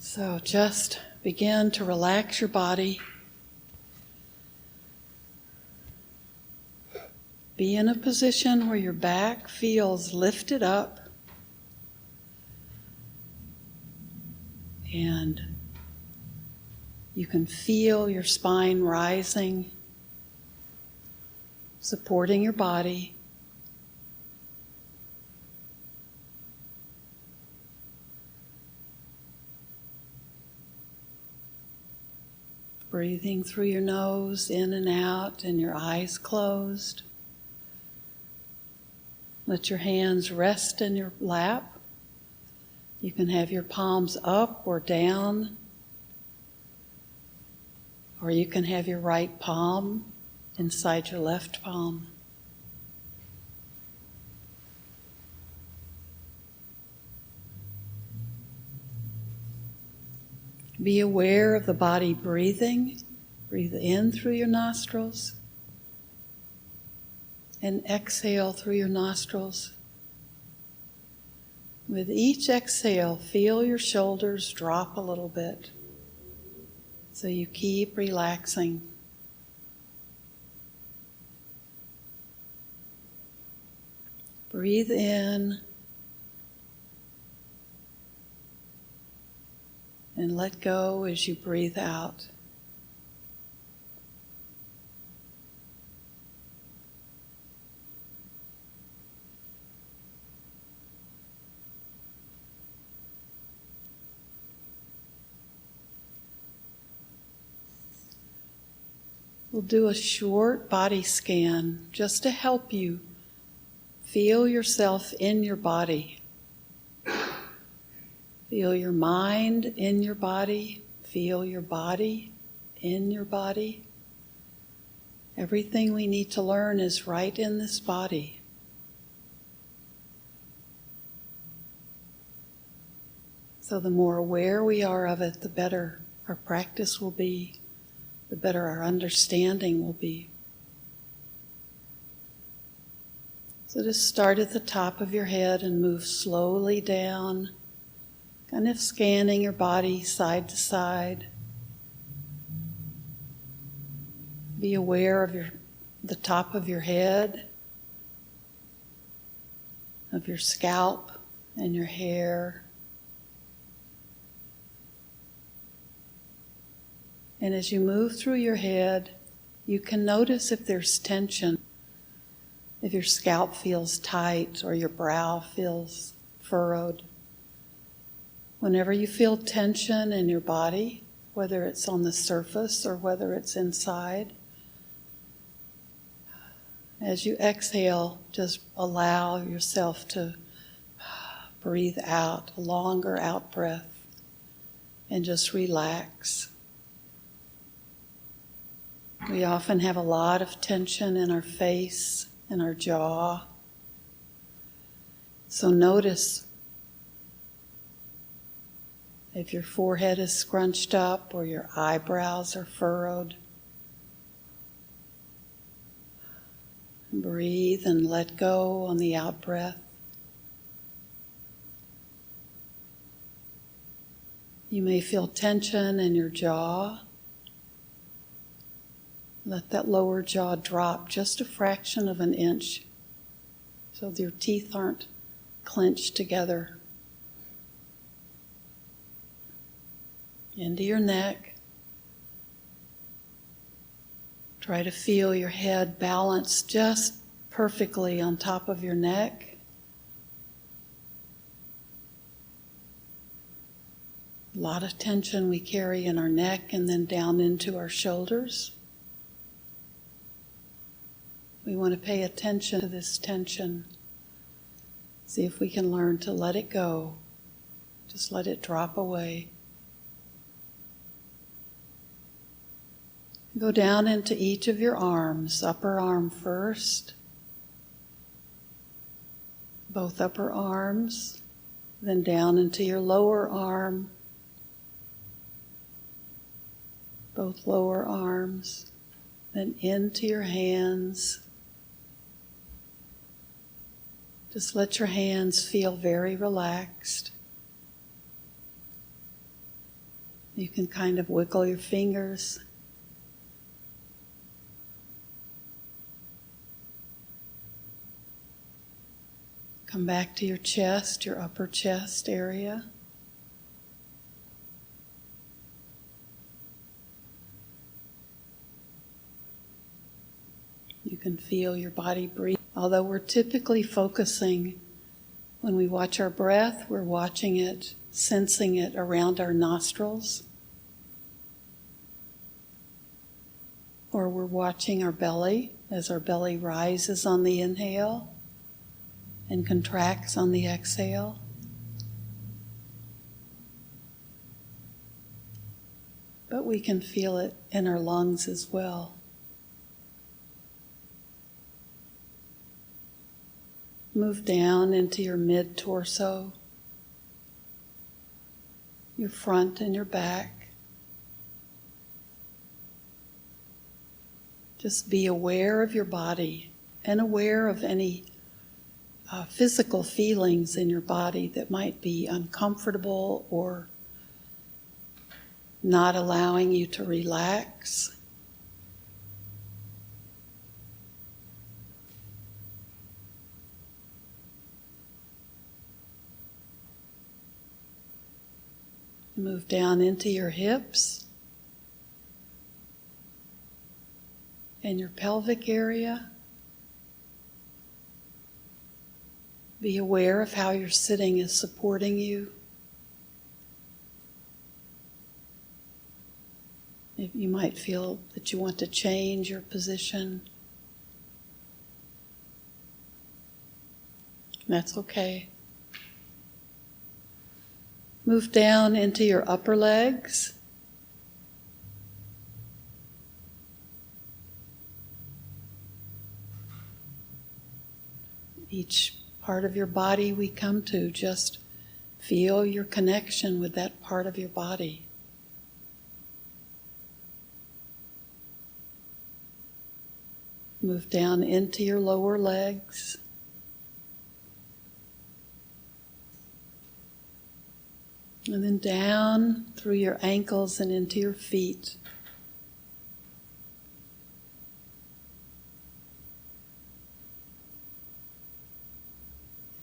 So just begin to relax your body. Be in a position where your back feels lifted up and you can feel your spine rising, supporting your body. Breathing through your nose, in and out, and your eyes closed. Let your hands rest in your lap. You can have your palms up or down, or you can have your right palm inside your left palm. Be aware of the body breathing. Breathe in through your nostrils and exhale through your nostrils. With each exhale, feel your shoulders drop a little bit. So you keep relaxing. Breathe in and let go as you breathe out. We'll do a short body scan just to help you feel yourself in your body. Feel your mind in your body. Feel your body in your body. Everything we need to learn is right in this body. So the more aware we are of it, the better our practice will be. The better our understanding will be. So just start at the top of your head and move slowly down, kind of scanning your body side to side. Be aware of the top of your head, of your scalp and your hair. And as you move through your head, you can notice if there's tension, if your scalp feels tight or your brow feels furrowed. Whenever you feel tension in your body, whether it's on the surface or whether it's inside, as you exhale, just allow yourself to breathe out, a longer out breath, and just relax. We often have a lot of tension in our face and our jaw. So notice if your forehead is scrunched up or your eyebrows are furrowed. Breathe and let go on the out breath. You may feel tension in your jaw. Let that lower jaw drop just a fraction of an inch so your teeth aren't clenched together. Into your neck. Try to feel your head balanced just perfectly on top of your neck. A lot of tension we carry in our neck and then down into our shoulders. We want to pay attention to this tension. See if we can learn to let it go. Just let it drop away. Go down into each of your arms, upper arm first, both upper arms, then down into your lower arm, both lower arms, then into your hands. Just let your hands feel very relaxed. You can kind of wiggle your fingers. Come back to your chest, your upper chest area. You can feel your body breathe. Although we're typically focusing, when we watch our breath, we're watching it, sensing it around our nostrils. Or we're watching our belly as our belly rises on the inhale and contracts on the exhale. But we can feel it in our lungs as well. Move down into your mid-torso, your front and your back. Just be aware of your body and aware of any physical feelings in your body that might be uncomfortable or not allowing you to relax. Move down into your hips and your pelvic area. Be aware of how your sitting is supporting you. If you might feel that you want to change your position, that's okay. Move down into your upper legs. Each part of your body we come to, just feel your connection with that part of your body. Move down into your lower legs. And then down through your ankles and into your feet.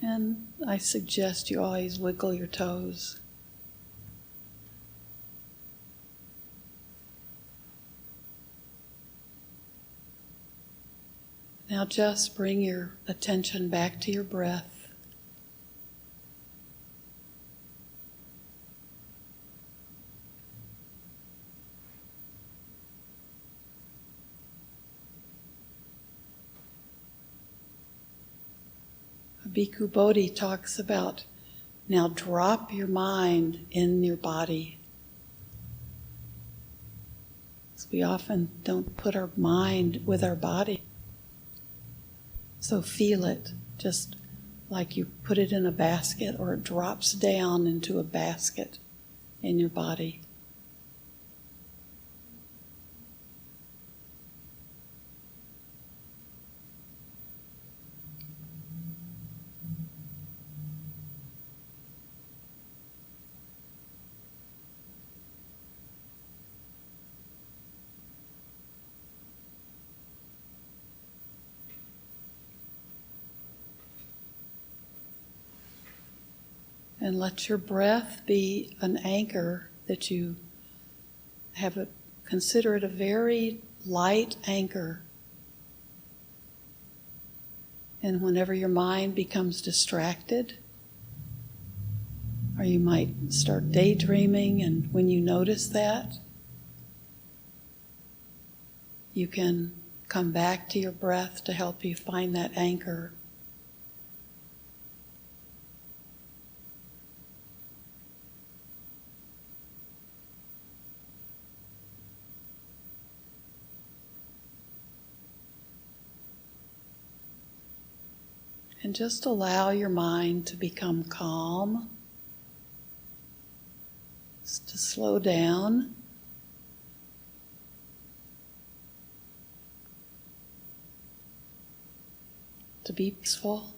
And I suggest you always wiggle your toes. Now just bring your attention back to your breath. Bhikkhu Bodhi talks about now drop your mind in your body. So we often don't put our mind with our body. So feel it, just like you put it in a basket or it drops down into a basket in your body. And let your breath be an anchor that you consider it a very light anchor. And whenever your mind becomes distracted, or you might start daydreaming, and when you notice that, you can come back to your breath to help you find that anchor. And just allow your mind to become calm, to slow down. To be peaceful.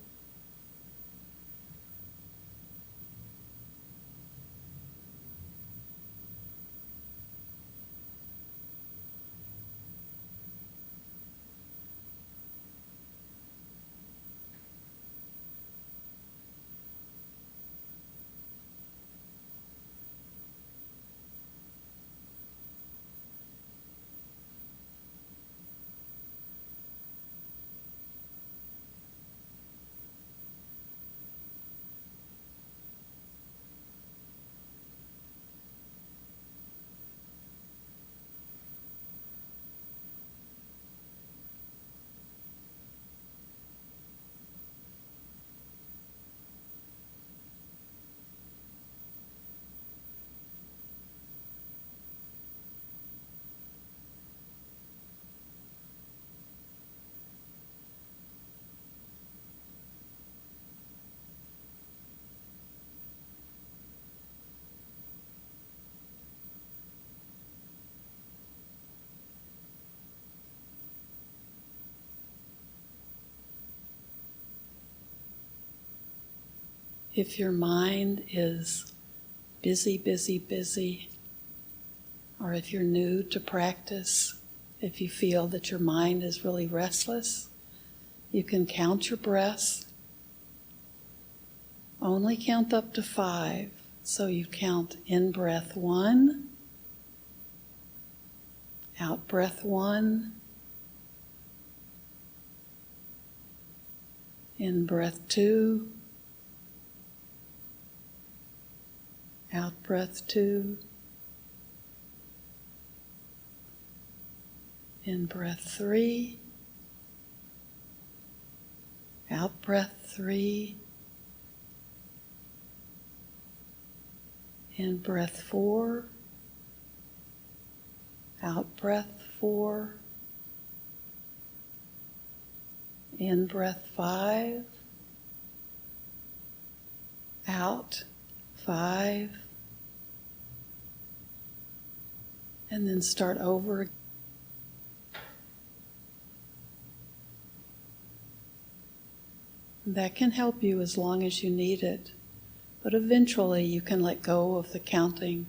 If your mind is busy, busy, busy, or if you're new to practice, if you feel that your mind is really restless, you can count your breaths. Only count up to 5. So you count in breath 1, out breath 1, in breath 2, out breath 2, in breath 3, out breath 3, in breath 4, out breath 4, in breath 5, out 5, and then start over. That can help you as long as you need it, but eventually you can let go of the counting.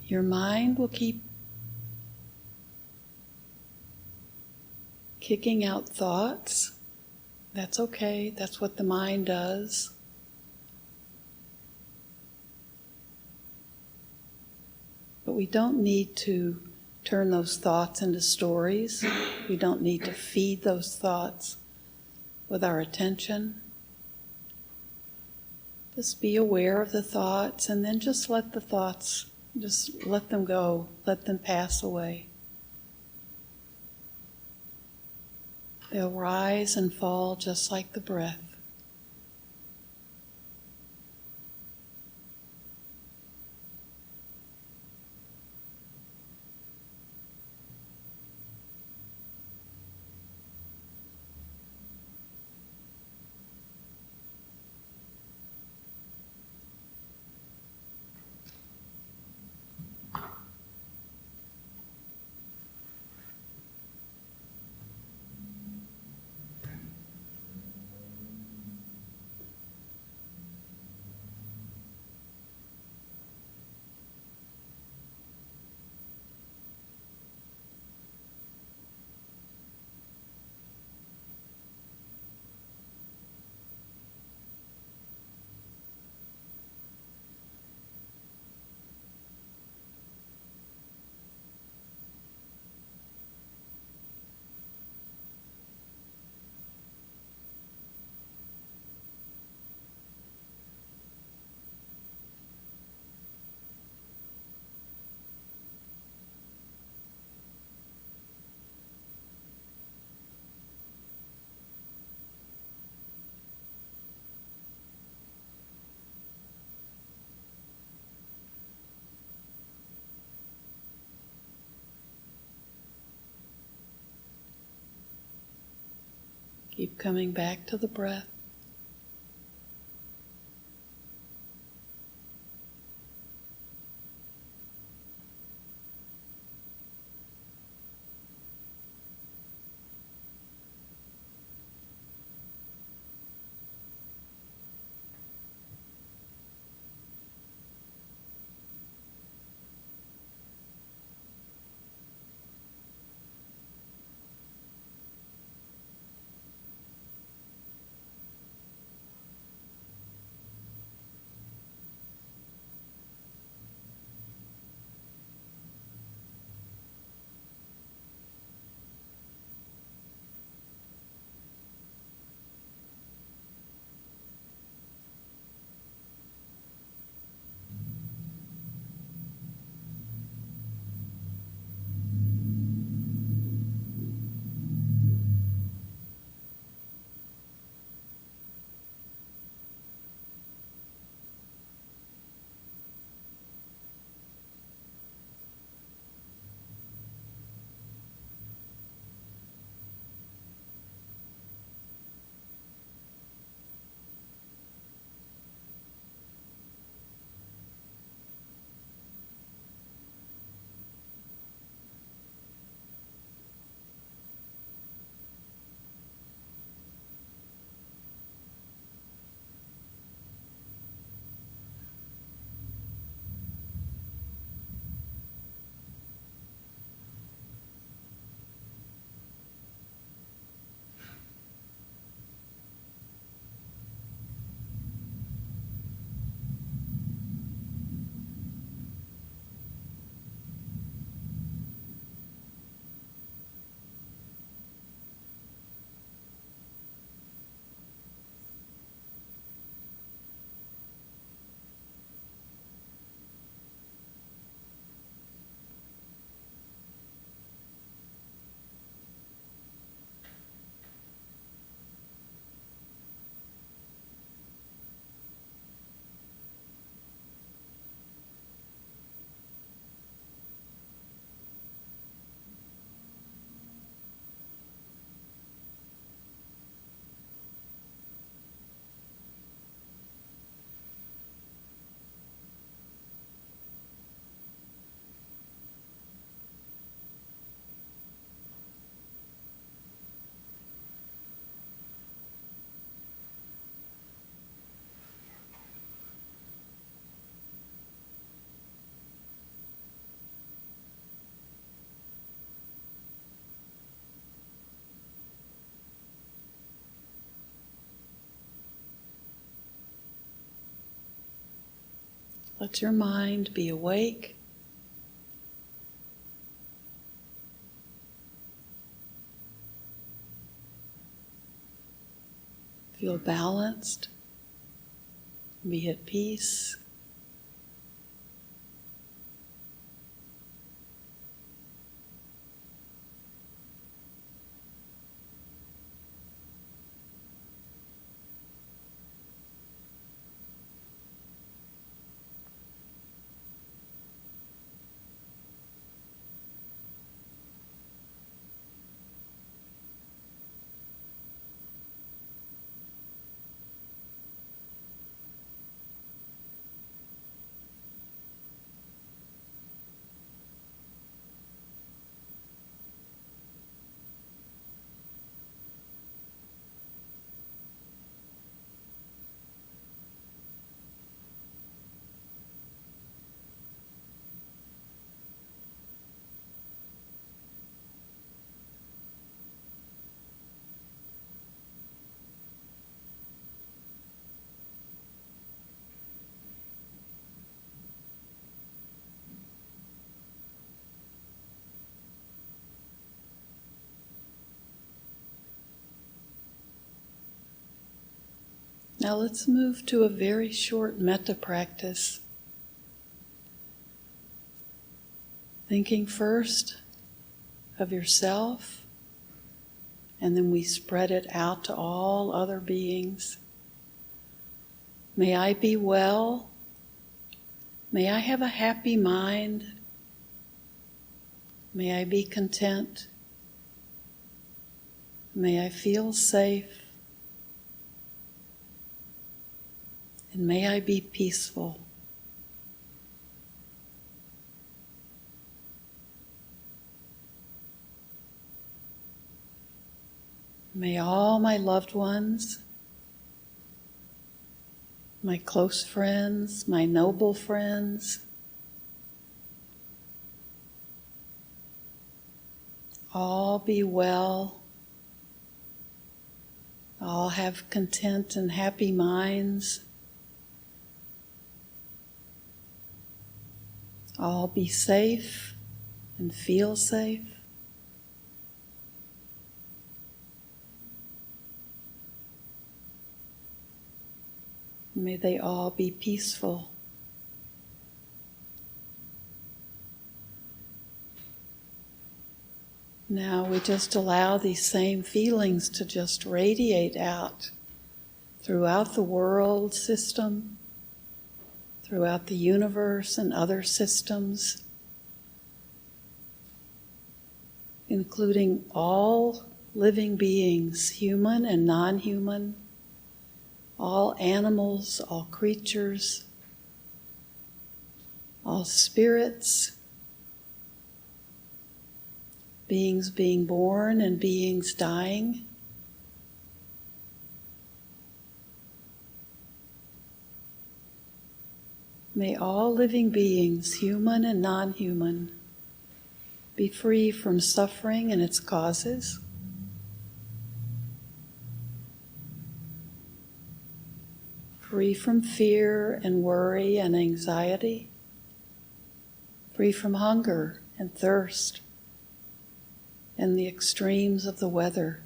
Your mind will keep kicking out thoughts. That's okay. That's what the mind does. But we don't need to turn those thoughts into stories. We don't need to feed those thoughts with our attention. Just be aware of the thoughts and then just let the thoughts, just let them go, let them pass away. They'll rise and fall just like the breath. Keep coming back to the breath. Let your mind be awake. Feel balanced. Be at peace. Now let's move to a very short metta practice. Thinking first of yourself, and then we spread it out to all other beings. May I be well. May I have a happy mind. May I be content. May I feel safe. And may I be peaceful. May all my loved ones, my close friends, my noble friends, all be well, all have content and happy minds, all be safe and feel safe. May they all be peaceful. Now we just allow these same feelings to just radiate out throughout the world system, throughout the universe and other systems, including all living beings, human and non-human, all animals, all creatures, all spirits, beings being born and beings dying. May all living beings, human and non-human, be free from suffering and its causes. Free from fear and worry and anxiety. Free from hunger and thirst and the extremes of the weather.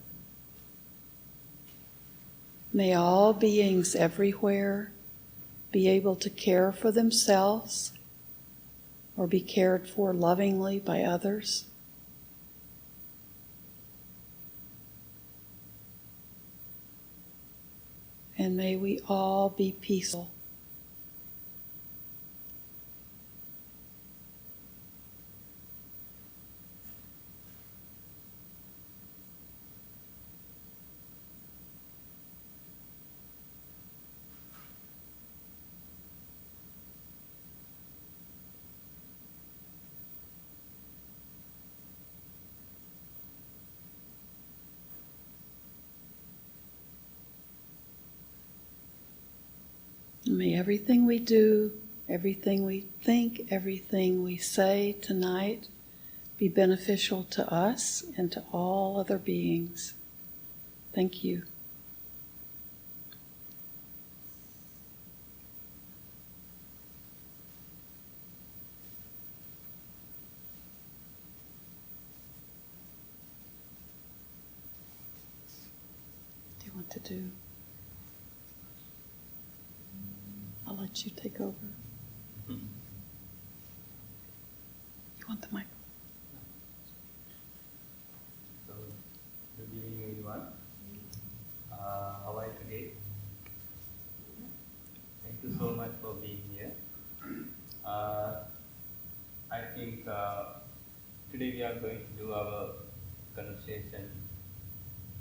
May all beings everywhere be able to care for themselves or be cared for lovingly by others. And may we all be peaceful. May everything we do, everything we think, everything we say tonight be beneficial to us and to all other beings. Thank you. to do. I'll let you take over. You want the mic? So, good evening, everyone. How are you today? Thank you so much for being here. I think today we are going to do our conversation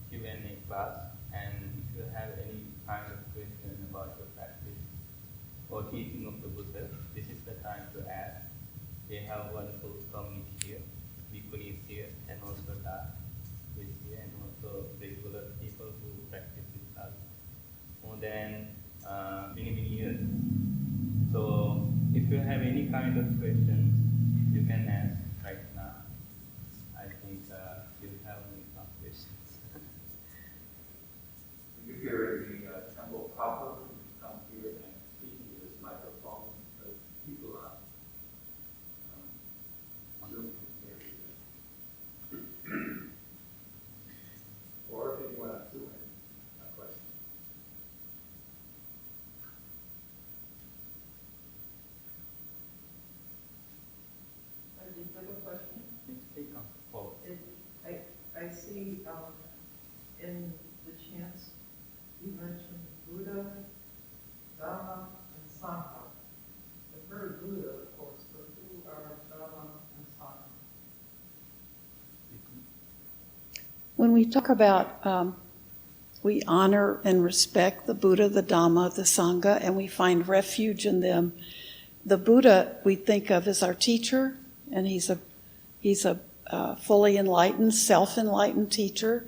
Q&A class, and if you have any kind of question about your practice or teaching of the Buddha, this is the time to ask. We have wonderful community here, Bhikkhunis here, and also Da is here, and also regular people who practice with us more than many years. So if you have any kind of questions, you can ask right now. I think you have some questions. If you're in the temple proper, you come here and speak to this microphone, so people on Zoom can hear you. Or if you want to do a question. I just have a question. Speak on forward. I see in the chants you mentioned Buddha, Dhamma, and Sangha. I've heard Buddha, of course, but who are Dhamma and Sangha? When we talk about, we honor and respect the Buddha, the Dhamma, the Sangha, and we find refuge in them. The Buddha we think of as our teacher, and he's a fully enlightened, self-enlightened teacher.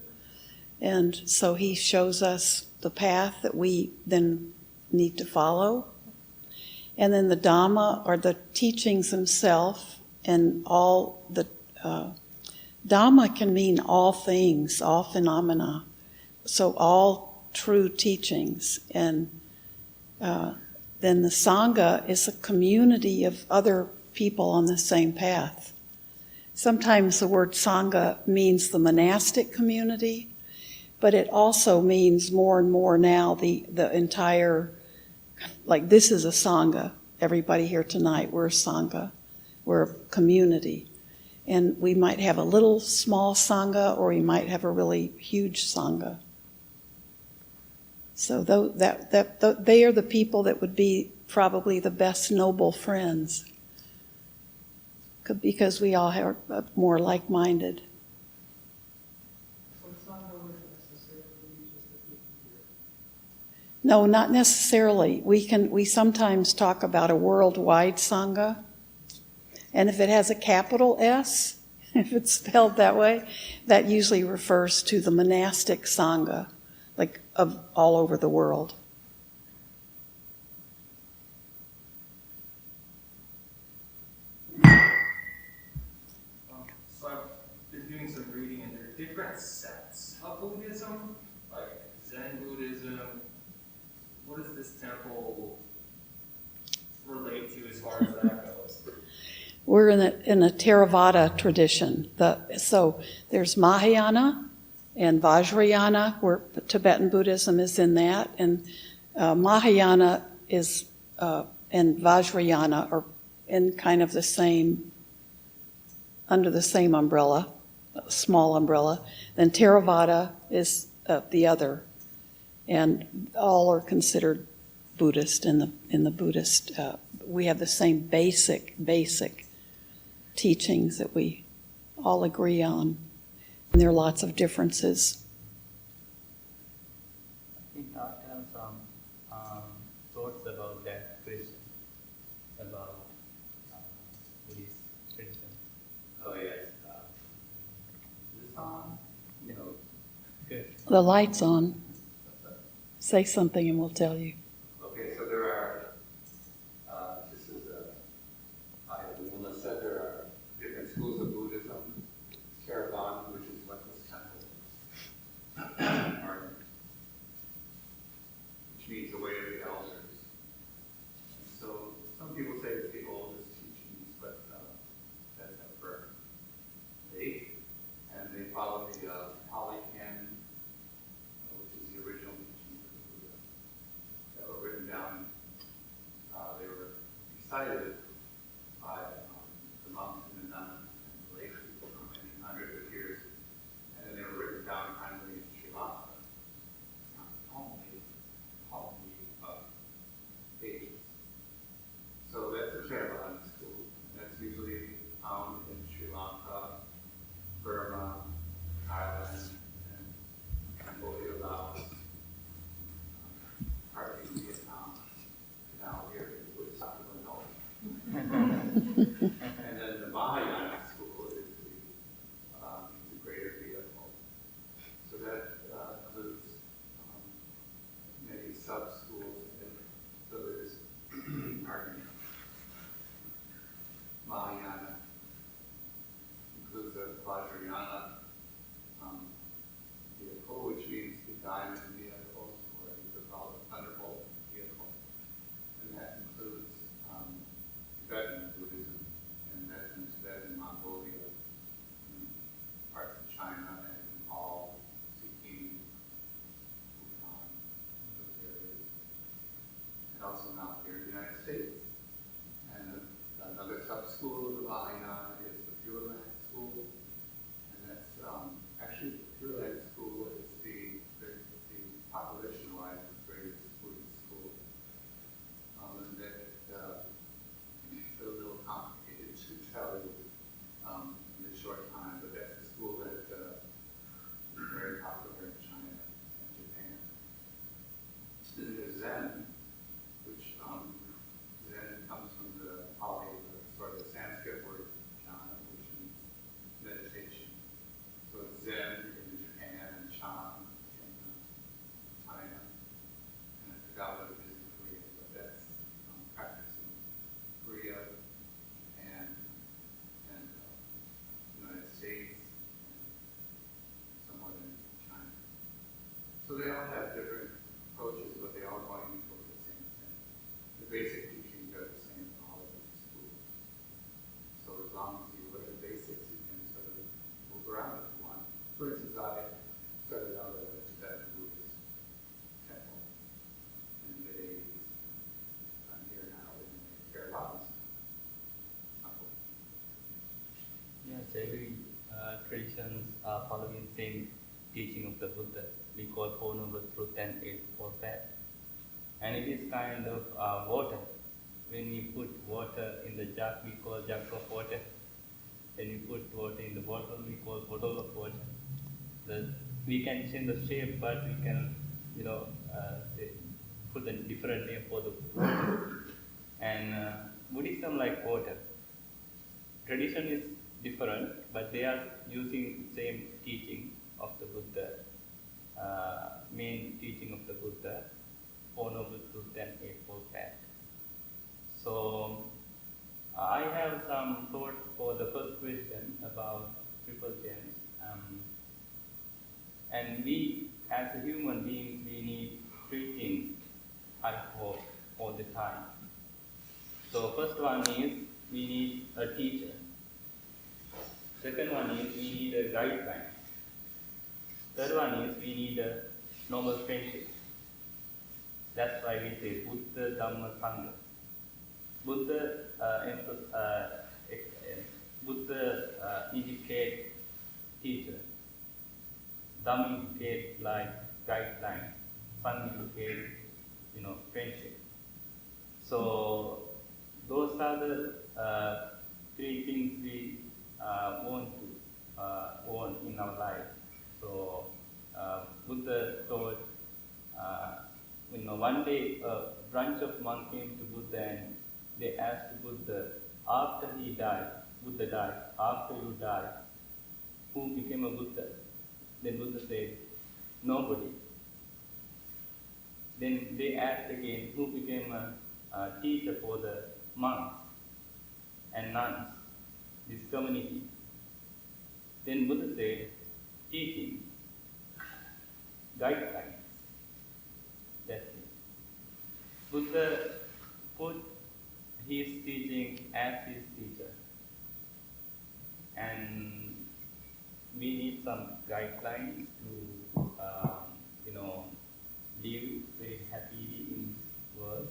And so he shows us the path that we then need to follow. And then the Dhamma are the teachings themselves, and all the Dhamma can mean all things, all phenomena. So all true teachings. And then the Sangha is a community of other people on the same path. Sometimes the word Sangha means the monastic community, but it also means more and more now the entire, like this is a Sangha. Everybody here tonight, we're a Sangha. We're a community. And we might have a little small Sangha, or we might have a really huge Sangha. So they are the people that would be probably the best noble friends, because we all are more like-minded. So Sangha wouldn't necessarily be just the people here. No, not necessarily. We sometimes talk about a worldwide Sangha, and if it has a capital S, if it's spelled that way, that usually refers to the monastic Sangha, like of all over the world. So I've been doing some reading, and there are different sects of Buddhism, like Zen Buddhism. What does this temple relate to as far as that goes? We're in a Theravada tradition. So there's Mahayana and Vajrayana, where Tibetan Buddhism is in that, and Mahayana is and Vajrayana are in kind of the same, under the same umbrella, small umbrella. Then Theravada is the other, and all are considered Buddhist in the Buddhist. We have the same basic teachings that we all agree on, and there are lots of differences. I think I have some thoughts about that question, about Buddhist tradition. Oh, yes. Good. The light's on. Say something and we'll tell you. Okay, so there are, this is Ayya Vimala said there are different schools of Buddhism. Characterize, which is what this temple, which means the way of the elders. And so some people say it's the oldest teachings, but that's not correct. And they follow the Pali Canon, which is the original And then the Mahayana school is the greater vehicle. So that includes many sub-schools. So there's, pardon me, Mahayana includes a Vajrayana vehicle, which means the diamond vehicle, or you could call it thunderbolt vehicle. And that includes Tibetan Buddhism, and that's in Tibet and Mongolia, and parts of China, and all Sikkim, Bhutan, those areas. And also now here in the United States. And another sub-school of the Mahayana is the Pure Land School. And that's actually the Pure Land School is the population-wise the greatest Buddhist school. And that it's a little complicated to tell you in this short time, but that's the school that is very popular in China and Japan. Then there's Zen, which Zen comes from the Pali, sort of the Sanskrit word jhana, which means meditation. So it's Zen in Japan and Chan in China, and I forgot what it is in Korea, but that's practiced in Korea and United States and somewhat in China. So they all have different approaches, but they all going toward the same thing. The basic teachings are the same in all of these schools. So as long as you learn the basics, you can sort of move around if you want. For instance, I started out at a Tibetan Buddhist temple in the mid-80s. I'm here now in Carolina temple. Yes, every traditions are following the same teaching of the Buddha. We call Four Noble Truth and Eightfold Path. And it is kind of water. When we put water in the jug, we call jug of water. When we put water in the bottle, we call bottle of water. We can change the shape, but we can, put a different name for the water. And Buddhism like water. Tradition is different, but they are using same teaching of the Buddha, main teaching of the Buddha, Four Noble Truth and Eightfold Path. So I have some thoughts for the first question about triple gems. And we, as a human being, we need three things, I hope, all the time. So first one is we need a teacher. Second one is we need a guideline. Third one is we need a noble friendship. That's why we say Buddha, Dhamma, Sangha. Buddha indicate teacher. Dhamma indicate like guideline. Sangha indicate friendship. So those are the three things we want to want in our life. So Buddha told, one day a bunch of monks came to Buddha and they asked Buddha, after he died, Buddha died, after you died, who became a Buddha? Then Buddha said, nobody. Then they asked again, who became a teacher for the monks and nuns, this community? Then Buddha said, teaching, guidelines. That's it. Buddha put his teaching as his teacher. And we need some guidelines to, live very happily in this world.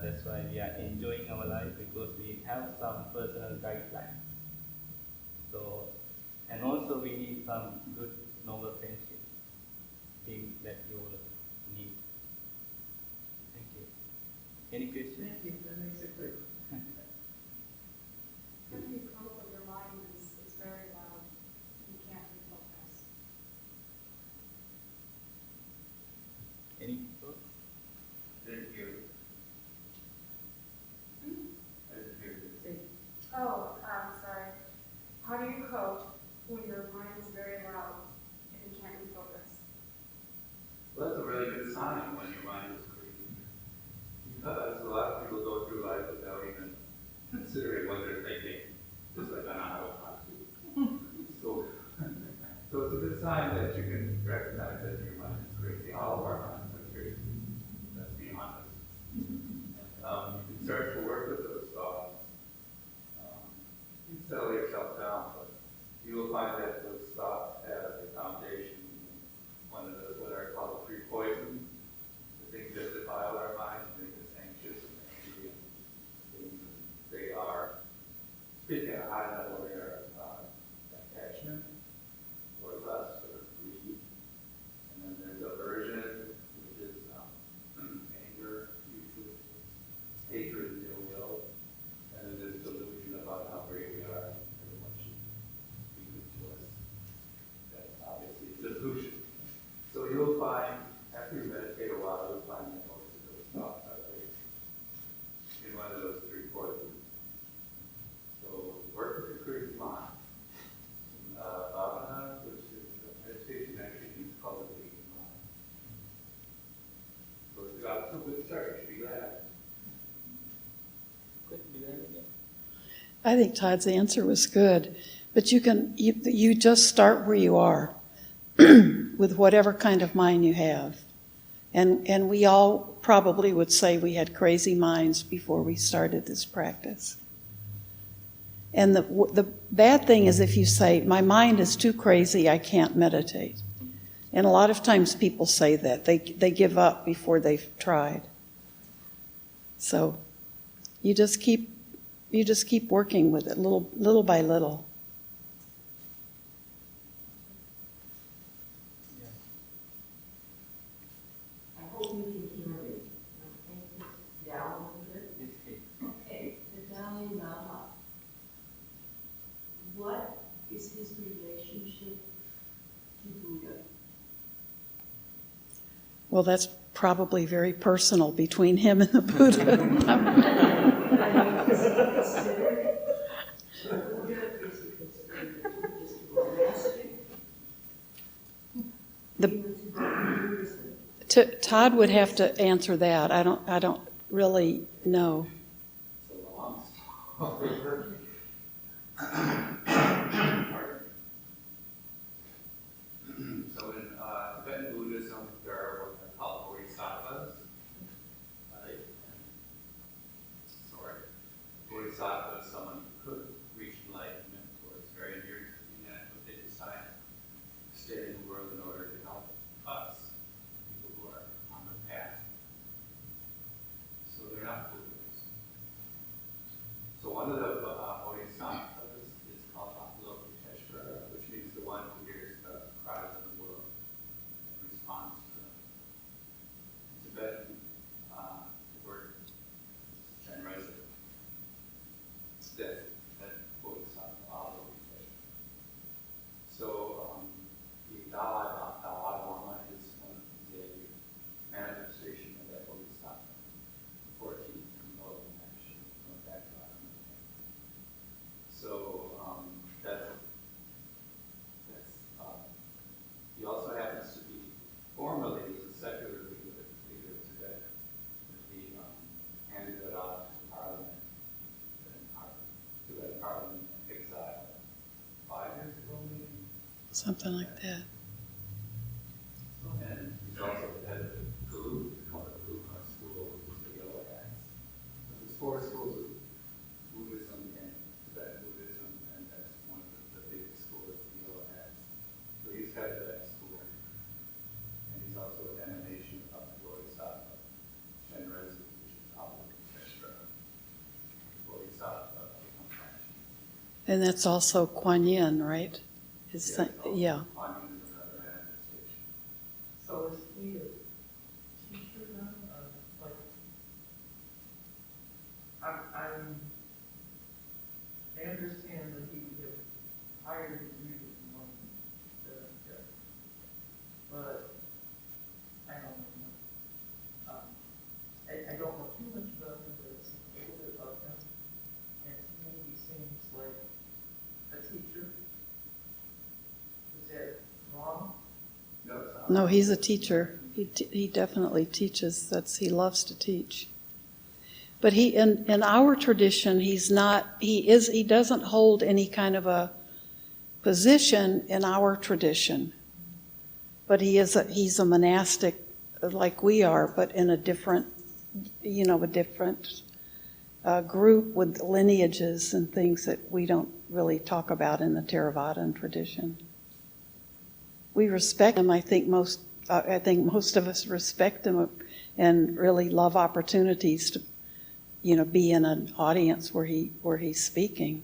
That's why we are enjoying our life, because we have some personal guidelines. So, and also we need some good noble friendship, things that you will need. Thank you. Any questions? Thank you, that makes it clear. When you come up with your mind is very loud. You can't refocus. Any thoughts? Didn't hear. I didn't hear this. Say when your mind is crazy. Because a lot of people go through life without even considering what they're thinking, just like on autopilot. So it's a good sign that you can recognize that your mind is crazy. All of our minds are crazy. Let's be honest. You can start to work with those thoughts. You can settle yourself down, but you will find that those thoughts have a foundation in one of those what are called three poisons, the things that defile our minds, make us anxious and angry, and they are, speaking at a high level, they are attachment, or lust, or greed. And then there's aversion, which is anger, usually, hatred, ill will. And then there's delusion about how great we are, everyone should be good to us. That's obviously delusion. So you'll find, after you meditate a while, you'll find that most of those thoughts are based in one of those three poisons. So work with your crazy mind. Bhavana, which is meditation, actually means cultivating the mind. So it's got a good start. You should be glad. I think Todd's answer was good, but you just start where you are with whatever kind of mind you have. And we all probably would say we had crazy minds before we started this practice. And the bad thing is if you say, my mind is too crazy, I can't meditate. And a lot of times people say that. They give up before they've tried. So you just keep working with it little by little. I hope you can hear me. Down a bit. Okay, the Dalai Lama. What is his relationship to Buddha? Well, that's probably very personal between him and the Buddha. I mean, is he considered Buddha? Is he considered just monastic? Todd would have to answer that. I don't really know. It's a long story. So in Tibetan Buddhism, there are what are called bodhisattvas. Right? Sorry. Bodhisattva is someone who could reach enlightenment or is very near to the end, but they decide to stay in the world in order to help us, people who are on the path. So they're not Buddhists. So one of the bodhisattvas is called Avalokiteshvara, which means the one who hears the cries of the world and responds to them. In Tibetan, the word Characterize. That bodhisattva Avalokiteshvara. So the Dalai Lama is a manifestation of that bodhisattva. 14th enrolled actually from that God. So he also happens to be formerly was a secular leader of Tibet. He handed it off to the Parliament, Tibetan Parliament exile 5 years ago, maybe. Something like that. And he's also the head of the Guru, it's called the Guru School, which is the Yellow Hats. There's 4 schools of Buddhism and Tibetan Buddhism, and that's one of the biggest schools, the Yellow Hats. So he's head of that school. And he's also an emanation of the Bodhisattva, Characterize, which is Avalokiteshvara. Bodhisattva of compassion. And that's also Kuan Yin, right? Yeah. Kuan Yin is another manifestation. So is he a teacher then, or like, I understand that he would have higher degree than one that I get, but I don't know. I don't know too much about him, but it's a little bit about him, and to me he seems like a teacher. Is that wrong? No, it's not. No, he's a teacher. He definitely teaches. He loves to teach. But in our tradition, he doesn't hold any kind of a position in our tradition. But he's a monastic like we are, but in a different group with lineages and things that we don't really talk about in the Theravadan tradition. We respect him. I think most of us respect him and really love opportunities to, be in an audience where he's speaking.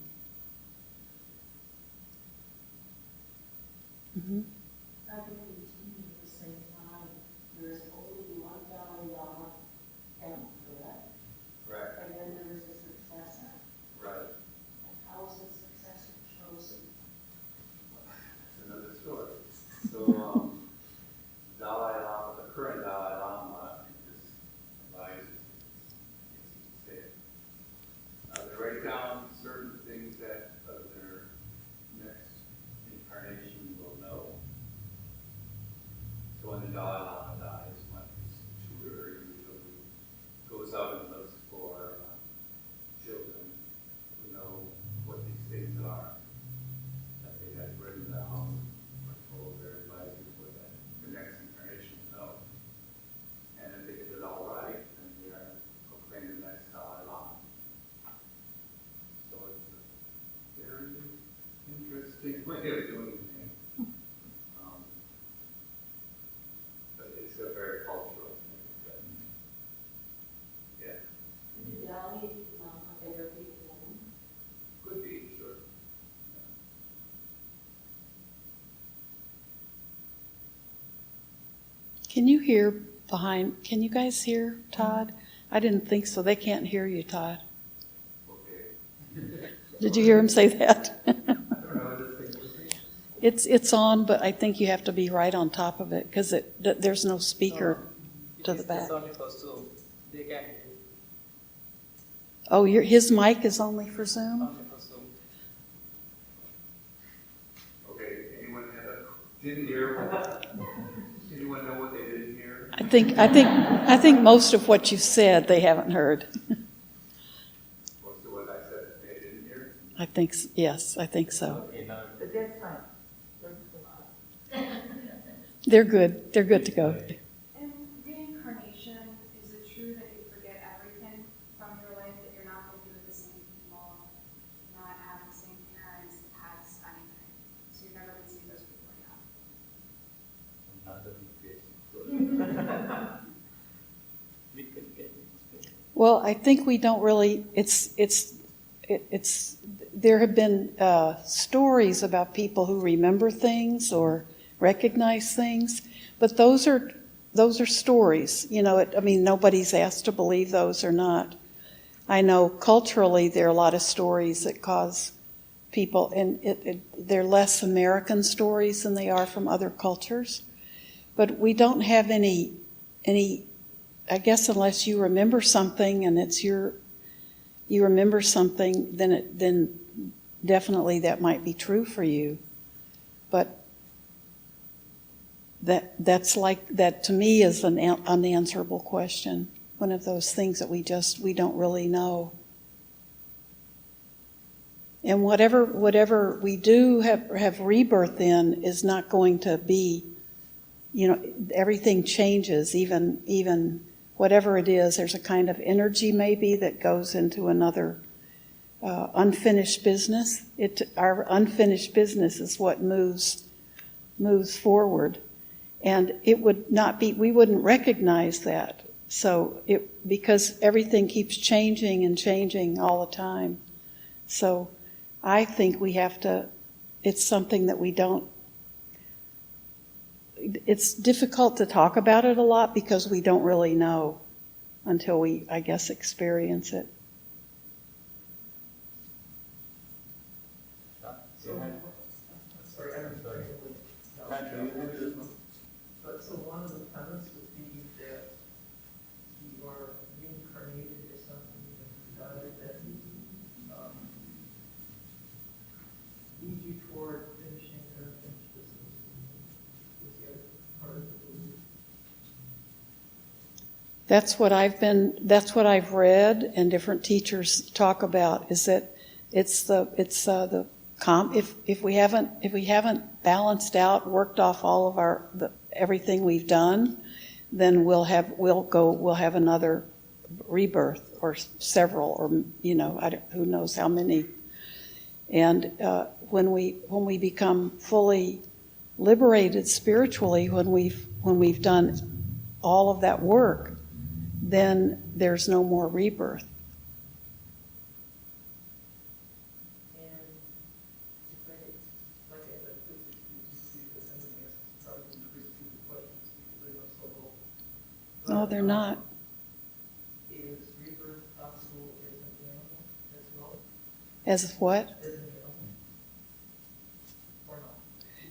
Mm-hmm. I think we teach at the same time. There's only one Dalai Lama, correct? Right. And then there is a successor. Right. And how is the successor chosen? That's another story. So, Dalai Lama, the current Dalai Lama, just advises, they write down certain things that their next incarnation will know. So when the Dalai Lama dies, his tutor usually goes out and looks for children who know what these things are that they had written down or told their advisors what the next incarnation will know. And if they get it all right, then they are proclaimed the next Dalai Lama. So it's a very interesting way of doing things. But it's a very cultural thing. But, yeah, Did the Dalai Lama ever be born? could be, sure. Can you hear behind? Can you guys hear Todd? I didn't think so. They can't hear you, Todd. Okay. Did you hear him say that? I don't know what this thing was saying. It's on, but I think you have to be right on top of it because there's no speaker to the back. It's only for Zoom. They can hear you. Oh, his mic is only for Zoom? Only for Zoom. Okay, anyone didn't hear? Anyone know what they didn't hear? I think most of what you said they haven't heard. Most of what I said they didn't hear? Yes, I think so. Okay, now But that's fine. They're good. They're good to go. In reincarnation, is it true that you forget everything from your life, that you're not going to be with the same people, not have the same parents, pets, anything? So you're never going to see those people again? another we could get it. Well, I think we don't really. There have been stories about people who remember things or recognize things, but those are stories. Nobody's asked to believe those or not. I know culturally there are a lot of stories that cause people, and they're less American stories than they are from other cultures. But we don't have any. I guess unless you remember something and you remember something, then definitely that might be true for you. But that to me is an unanswerable question. One of those things that we don't really know. And whatever we do have rebirth in is not going to be, everything changes, even whatever it is. There's a kind of energy maybe that goes into another unfinished business. Our unfinished business is what moves forward. And it would not be, we wouldn't recognize that. So because everything keeps changing and changing all the time. So I think we have to, it's something that we don't, it's difficult to talk about it a lot because we don't really know until we, I guess, experience it. Sorry, I'm sorry. But so one of the tenets would be that you are reincarnated as something that leads you toward finishing or unfinished business. Is the other part of the belief. That's what I've read, and different teachers talk about, is that if we haven't balanced out, worked off all of everything we've done, then we'll have another rebirth, or several, or who knows how many. And when we become fully liberated spiritually, when we've done all of that work, then there's no more rebirth. And if I could, like I said, please excuse me, because I'm going to ask probably stupid questions because they are so low. No, they're not. Is rebirth possible as an animal as well? As what? As an animal? Or not?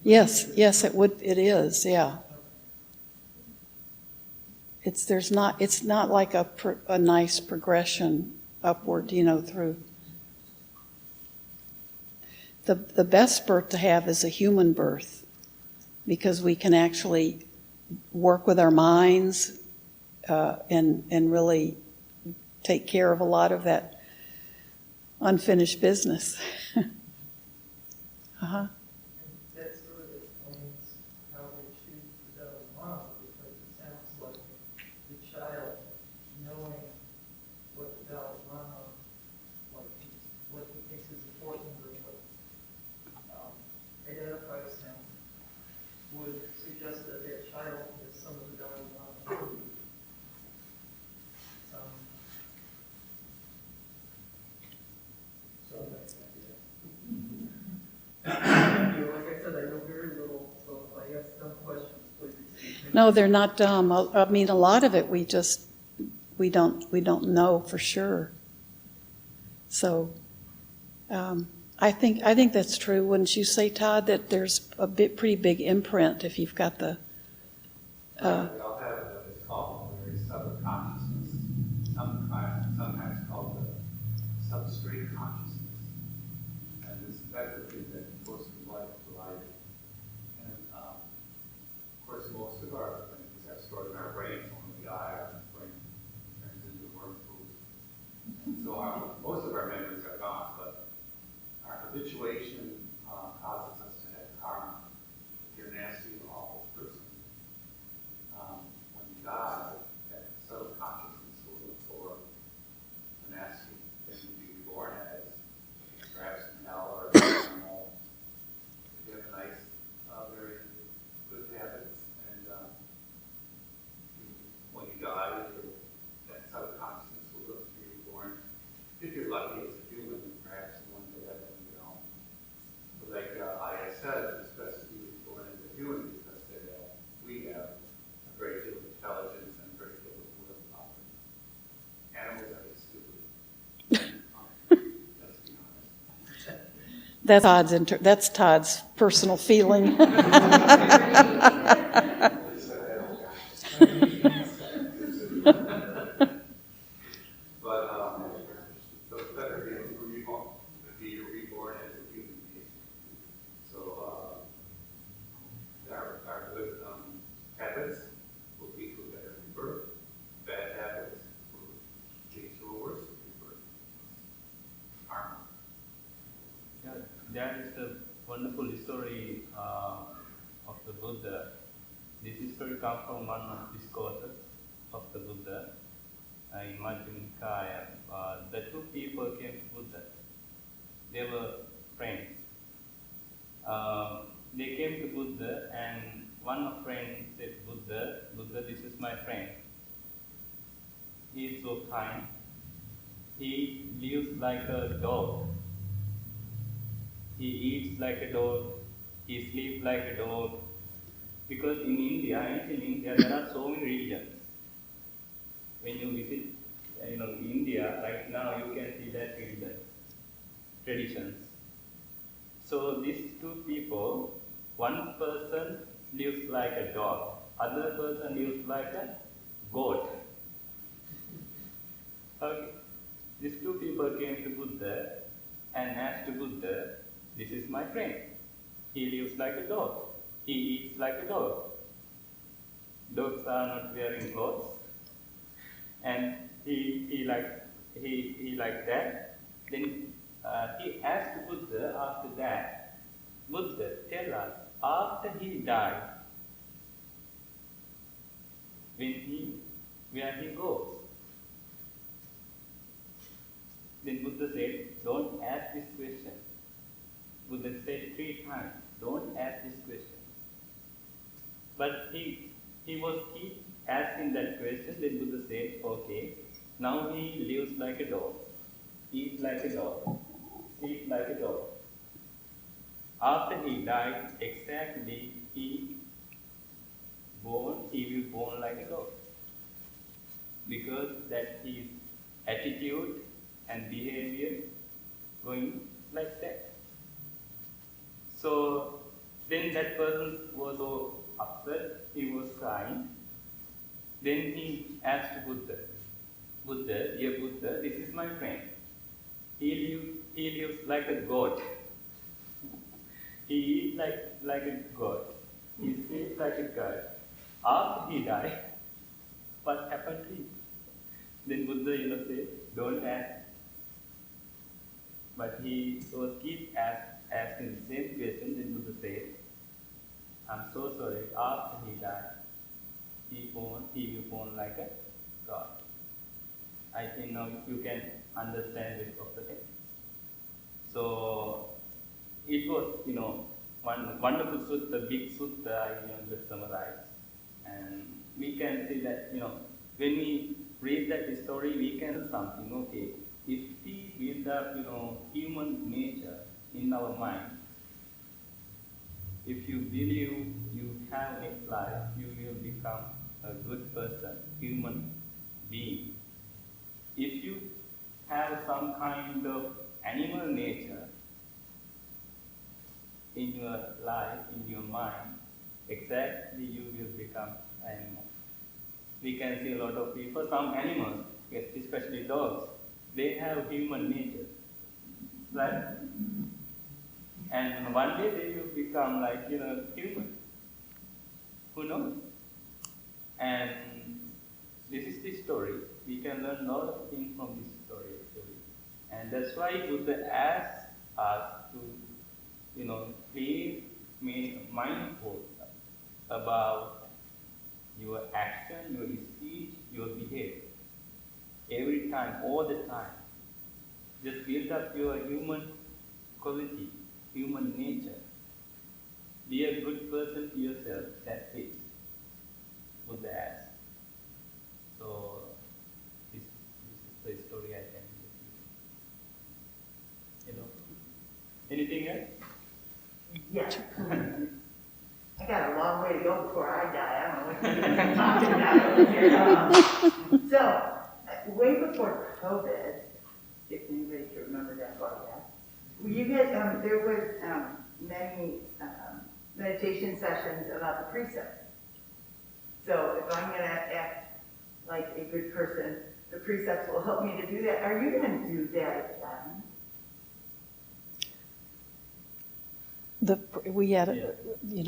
Yes, it is, yeah. It's not like a nice progression upward, through. The best birth to have is a human birth, because we can actually work with our minds and really take care of a lot of that unfinished business. Uh-huh. That sort of explains how they choose the Dalai Lama, because it sounds like the child knowing what the Dalai Lama, what he thinks is important, or what identifies him, would suggest that that child is some of the Dalai Lama. Like I said, I know very little, so if I ask dumb questions, please excuse me. No, they're not dumb. I mean, a lot of it we don't know for sure. So, I think that's true. Wouldn't you say, Todd, that there's a pretty big imprint if you've got the. We all have what is called the very subtle consciousness, sometimes called the substrate consciousness. And that's the thing that most of life provided. And of course, most of our things are stored in our brains. When we die, our brain turns into worm food. So most of our memories are gone, but our habituation causes us to have karma. If you're a nasty and awful person, when you die, that subtle consciousness will look for a nasty thing to be reborn as, perhaps in hell or an animal. If you have nice, very good habits, and when you die, that subtle consciousness will look to be reborn. If you're lucky as a human, perhaps in one day that you know. But like Ayya said, it's best to be born as a human because we have a great deal of intelligence and a great deal of willpower. Animals are just stupid. Let's be honest. That's Todd's personal feeling. But so it's better to be reborn as a human being. So our good habits will lead to a better rebirth. Bad habits will lead to a worse rebirth. Karma. Yeah, that is a wonderful story of the Buddha. This story comes from one of the discourses of the Buddha in Majjhima Nikaya. The two people came to Buddha. They were friends. They came to Buddha, and one of friends said, Buddha, this is my friend. He is so kind. He lives like a dog. He eats like a dog. He sleeps like a dog. Because in India, there are so many religions. When you visit, India right now, you can see that religion, traditions. So these two people, one person lives like a dog, other person lives like a goat. Okay. These two people came to Buddha and asked Buddha, this is my friend. He lives like a dog. He eats like a dog. Dogs are not wearing clothes. and he like that. Then he asked Buddha after that, Buddha, tell us, after he died, where he goes. Then Buddha said, don't ask this question. Buddha said 3 times, don't ask this question. But he was keep asking that question. Then Buddha said, okay, now he lives like a dog, eats like a dog, sleeps like a dog. After he died, exactly he will born like a dog. Because that his attitude and behavior going like that. So then that person was so upset, he was crying. Then he asked Buddha, dear Buddha, this is my friend. He lives like a god. He eats like a god. He sleeps like a god. After he died, what happened to him? Then Buddha said, don't ask. But he was keep asking the same question. Then Buddha said, I'm so sorry, after he died, he will born like a god. I think now you can understand this of the text. So it was, one wonderful sutta, big sutta, I just summarized. And we can see that, when we read that story, we can do something, okay. If we build up, human nature in our mind, if you believe you have next life, you will become a good person, human being. If you have some kind of animal nature in your life, in your mind, exactly you will become animal. We can see a lot of people, some animals, especially dogs, they have human nature, right? And one day they will become like, human. Who knows? And this is the story. We can learn a lot of things from this story actually. And that's why Buddha asks us to, be mindful about your action, your speech, your behavior. Every time, all the time. Just build up your human quality, human nature. Be a good person to yourself, that's it. Buddha asks. So, this is the story I can give you. Anything else? Yeah. I got a long way to go before I die. I don't know what you're talking about. So, way before COVID, if anybody can remember that far back, you guys, there was many meditation sessions about the precepts. So if I'm going to act like a good person, the precepts will help me to do that. Are you going to do that again?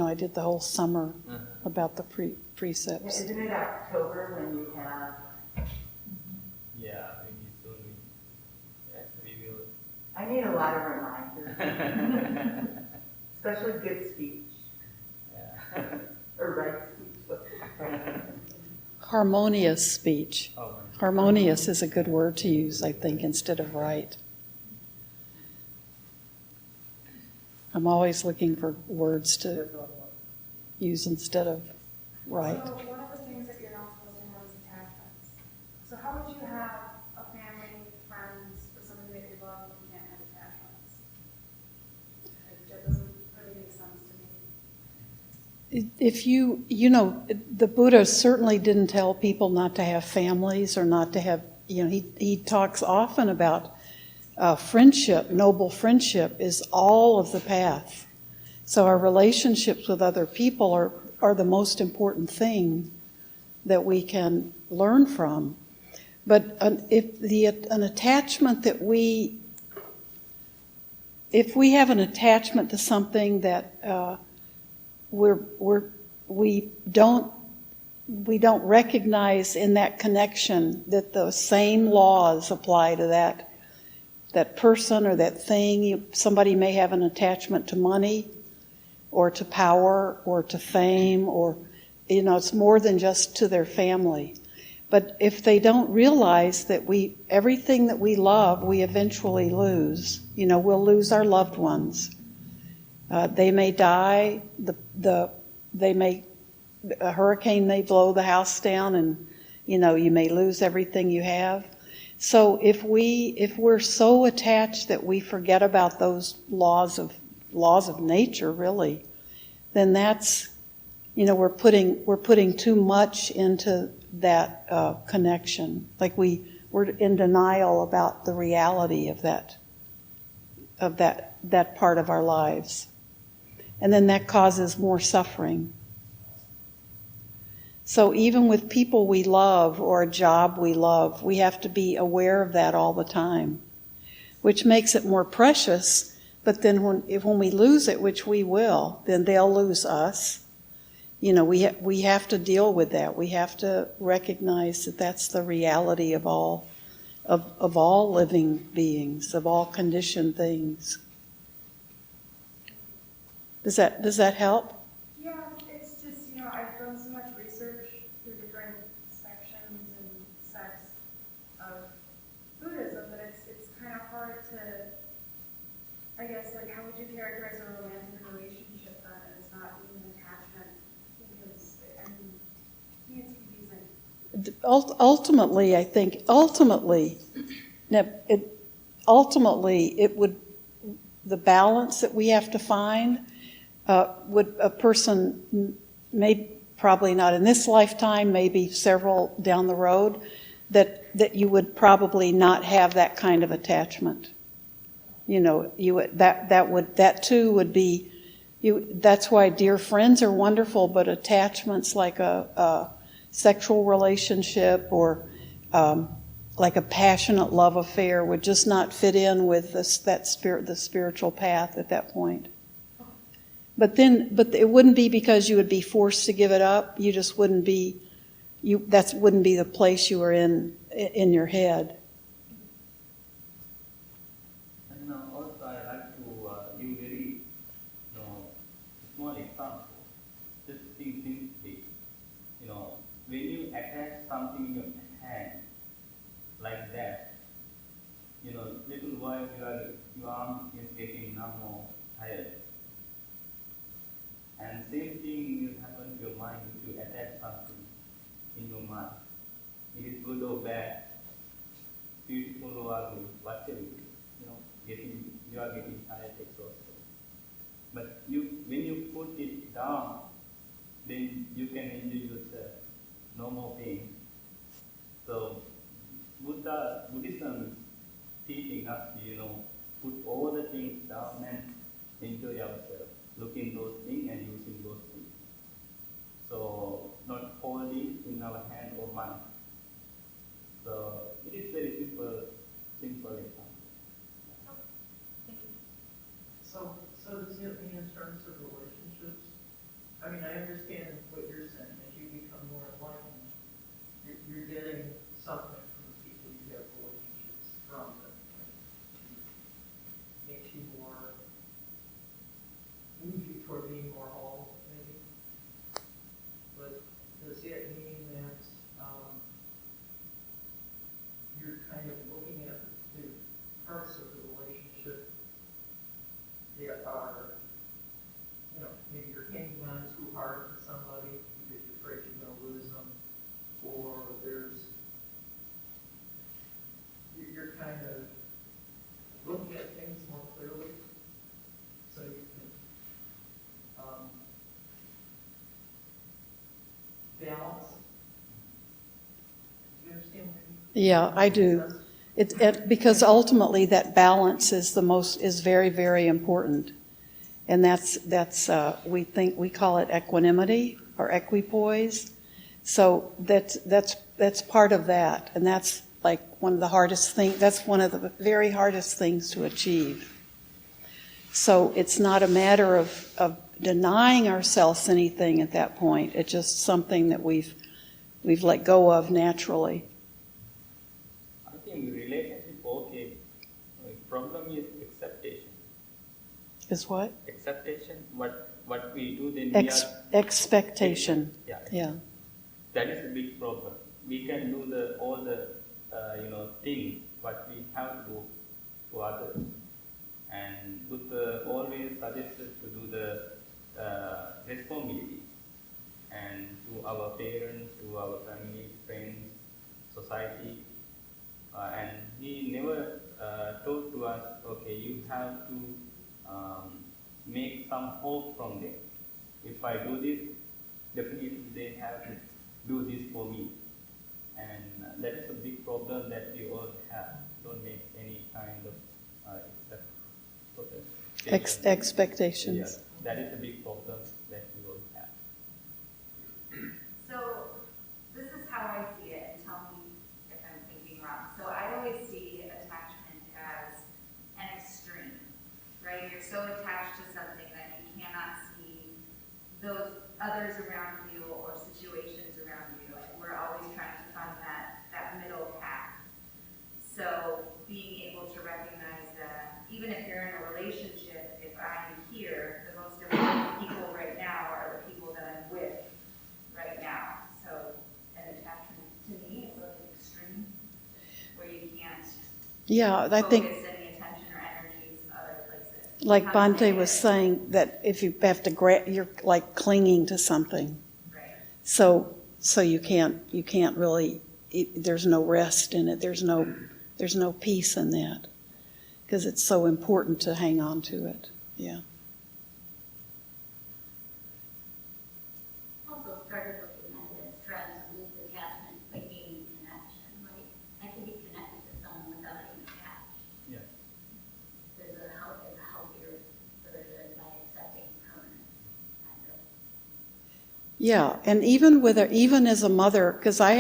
I did the whole summer about the precepts. Isn't it October when you have? Yeah, maybe soon. Yes, we will. I need a lot of reminders, especially good speech. Yeah. Or right speech. Harmonious speech. Oh. Harmonious is a good word to use, I think, instead of right. I'm always looking for words to use instead of right. So one of the things that you're not supposed to have is attachments. So how would you have a family, friends, or somebody that you love if you can't have attachments? That doesn't really make sense to me. If the Buddha certainly didn't tell people not to have families or not to have, he talks often about friendship. Noble friendship is all of the path. So our relationships with other people are the most important thing that we can learn from. But an attachment that if we have an attachment to something that we don't we don't recognize in that connection that the same laws apply to that person or that thing. Somebody may have an attachment to money or to power or to fame, or, it's more than just to their family. But if they don't realize that everything that we love, we eventually lose. We'll lose our loved ones. They may die. A hurricane may blow the house down, and you may lose everything you have. So if we're so attached that we forget about those laws of nature, really, then that's we're putting too much into that connection. Like we're in denial about the reality of that part of our lives, and then that causes more suffering. So even with people we love or a job we love, we have to be aware of that all the time, which makes it more precious. But then when we lose it, which we will, then they'll lose us. We have to deal with that. We have to recognize that that's the reality of all living beings, of all conditioned things. Does that help? Yeah, it's just, I've done so much research through different sections and sects of Buddhism that it's kind of hard to, I guess, how would you characterize a romantic relationship then? And it's not even an attachment, because, it's confusing. Ultimately, I think, it would, the balance that we have to find, would a person probably not in this lifetime, maybe several down the road, that you would probably not have that kind of attachment. That too would be that's why dear friends are wonderful, but attachments like a sexual relationship or like a passionate love affair would just not fit in with the spiritual path at that point. But it wouldn't be because you would be forced to give it up. You just wouldn't be. That wouldn't be the place you were in your head. And also, I like to give very small example. Just think simply. When you attach something in your hand like that, little while your arm is getting numb or tired. And same thing will happen to your mind if you attach something in your mind. It is good or bad, beautiful or ugly, whatever it is. You are getting tired, exhausted. But when you put it down, then you can enjoy yourself. No more pain. So Buddhism is teaching us to, put all the things down and enjoy ourselves. Looking those things and using those things. So not holding in our hand or mind. So it is very simple example. So does it mean in terms of relationships? I mean, I understand what you're saying. As you become more enlightened, you're getting something from the people you have relationships from that makes you more, moves you toward being more whole, maybe. But does it mean that you're kind of looking at the parts of the relationship that are, maybe you're hanging on too hard to somebody because you're afraid you're going to lose them, or you're kind of looking at things more clearly, so you can balance. Do you understand what I mean? Yeah, I do. Because ultimately that balance is very, very important. And that's we call it equanimity or equipoise. So that's part of that. And that's like one of the hardest things, that's one of the very hardest things to achieve. So it's not a matter of denying ourselves anything at that point. It's just something that we've we've let go of naturally. I think relationship okay. Problem is acceptation. Is what? Acceptation. What we do, then we are Expectation. Yeah. That is a big problem. We can do all the things what we have to do to others, and Buddha always suggested to do the responsibility, and to our parents, to our family, friends, society, and he never told to us, okay, you have to make some hope from them. If I do this, definitely they have to do this for me. And that is a big problem that we all have. Don't make any kind of Expectations. Yes, that is a big problem that we all have. So this is how I see it, and tell me if I'm thinking wrong. So I always see attachment as an extreme, right? You're so attached to something that you cannot see those others around you or situations around you. And we're always trying to find that middle path. So being able to recognize that even if you're in a relationship, if I'm here, the most important people right now are the people that I'm with right now. So an attachment to me is like an extreme where you can't focus any attention or energies in other places. Like Bhante was saying, that if you have to you're like clinging to something. Right. So you can't really, there's no rest in it. There's no peace in that, because it's so important to hang on to it. Yeah. Also started looking at it as trying to lose attachment by gaining connection, right? I can be connected to someone without being attached. Yeah. There's a healthier version by accepting permanence. Yeah, and even as a mother, because I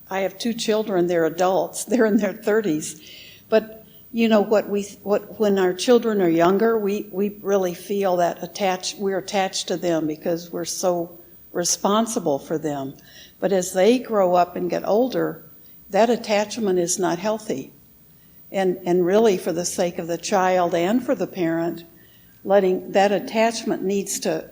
have two children. They're adults. They're in their 30s, but when our children are younger, we really feel that we're attached to them because we're so responsible for them. But as they grow up and get older, that attachment is not healthy, and really for the sake of the child and for the parent, letting that attachment needs to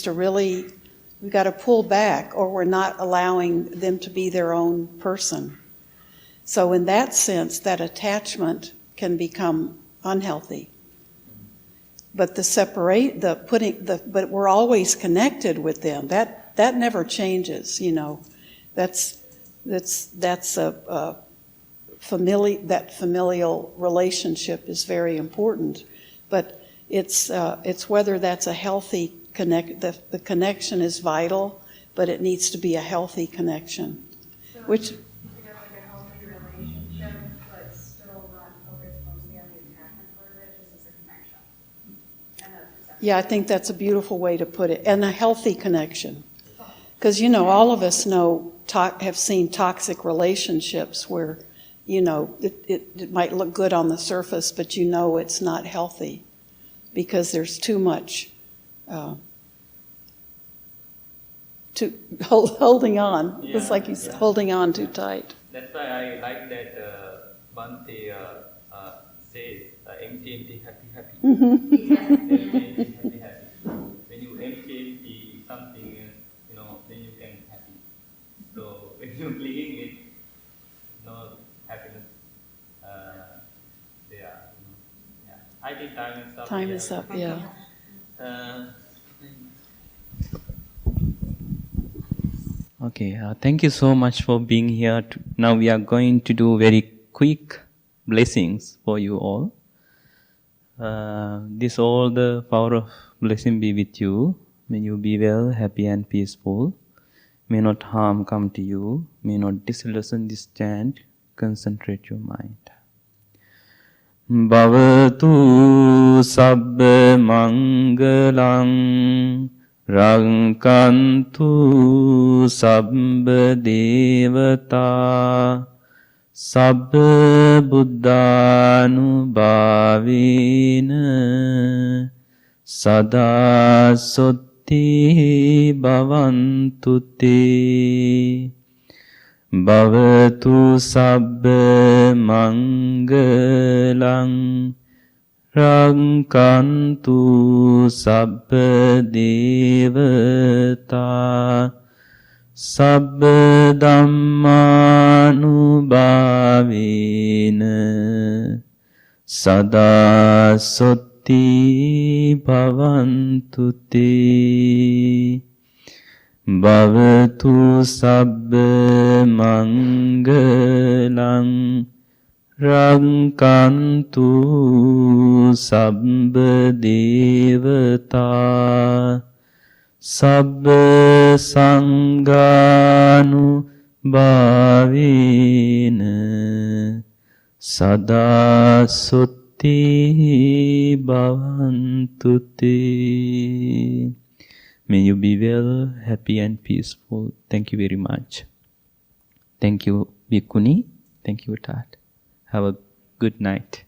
really. We've got to pull back, or we're not allowing them to be their own person. So in that sense, that attachment can become unhealthy. But but we're always connected with them. That never changes. That's a familial relationship is very important. But it's whether that's a healthy the connection is vital, but it needs to be a healthy connection. So Which you have like a healthy relationship, but still not focused mostly on the attachment part of it, just as a connection. And that's I think that's a beautiful way to put it, and a healthy connection. Because all of us have seen toxic relationships where it might look good on the surface, but it's not healthy because there's too much. Holding on. Yeah, It's like he's holding on too tight. That's why I like that Bhante says, empty, happy, happy. Empty, happy, happy. When you empty something, then you can happy. So when you're clinging it, no happiness there. Yeah. I think time is up. Time is up, yeah. Okay, thank you so much for being here. Now we are going to do very quick blessings for you all. This all the power of blessing be with you. May you be well, happy and peaceful. May not harm come to you. May not disillusion this chant. Concentrate your mind. Bhavatu sabba mangalang Rangkantu sabba devata sabba buddhanubhavena sada sotti භවන්තු තේ භවතු සබ්බ මංගලං රක්ඛන්තු සබ්බ දේවතා සබ්බ ධම්මානුභාවේන සදා සොත්ති භවන්තු තේ භවතු සබ්බ මංගලං රක්ඛන්තු සබ්බ දේවතා සබ්බ සංඝානුභාවේන සදා සොත්ති භවන්තු තේ. May you be well, happy and peaceful. Thank you very much. Thank you, Bhikkhuni. Thank you, Tod. Have a good night.